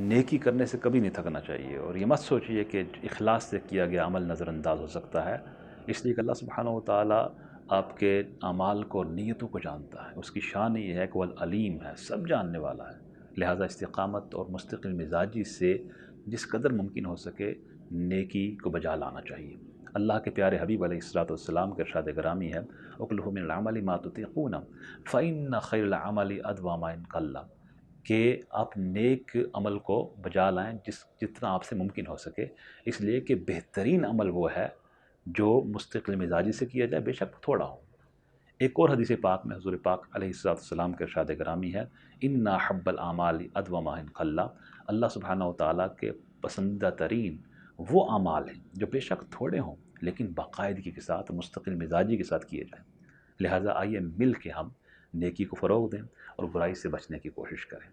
نیکی کرنے سے کبھی نہیں تھکنا چاہیے، اور یہ مت سوچیے کہ اخلاص سے کیا گیا عمل نظر انداز ہو سکتا ہے، اس لیے کہ اللہ سبحانہ و تعالیٰ آپ کے اعمال کو اور نیتوں کو جانتا ہے۔ اس کی شان یہ ہے کہ وہ العلیم ہے، سب جاننے والا ہے۔ لہٰذا استقامت اور مستقل مزاجی سے جس قدر ممکن ہو سکے نیکی کو بجا لانا چاہیے۔ اللہ کے پیارے حبیب علیہ الصلوۃ والسلام کے ارشاد گرامی ہے اُقْلُهُ مِنَ الْعَمَلِ مَا تُطِيقُونَ فَإِنَّ خَيْرَ الْعَمَلِ أَدْوَمُ مَا إِنْ قَلَّ، کہ آپ نیک عمل کو بجا لائیں جتنا آپ سے ممکن ہو سکے، اس لیے کہ بہترین عمل وہ ہے جو مستقل مزاجی سے کیا جائے، بے شک تھوڑا ہو۔ ایک اور حدیث پاک میں حضور پاک علیہ الصلوۃ والسلام کے ارشاد گرامی ہے اِنَّ أَحَبَّ الْأَعْمَالِ أَدْوَمُ مَا إِنْ قَلَّ، اللہ سبحانہ و تعالیٰ کے پسندیدہ ترین وہ اعمال ہیں جو بے شک تھوڑے ہوں لیکن باقاعدگی کے ساتھ مستقل مزاجی کے ساتھ کیے جائیں۔ لہٰذا آئیے مل کے ہم نیکی کو فروغ دیں اور برائی سے بچنے کی کوشش کریں۔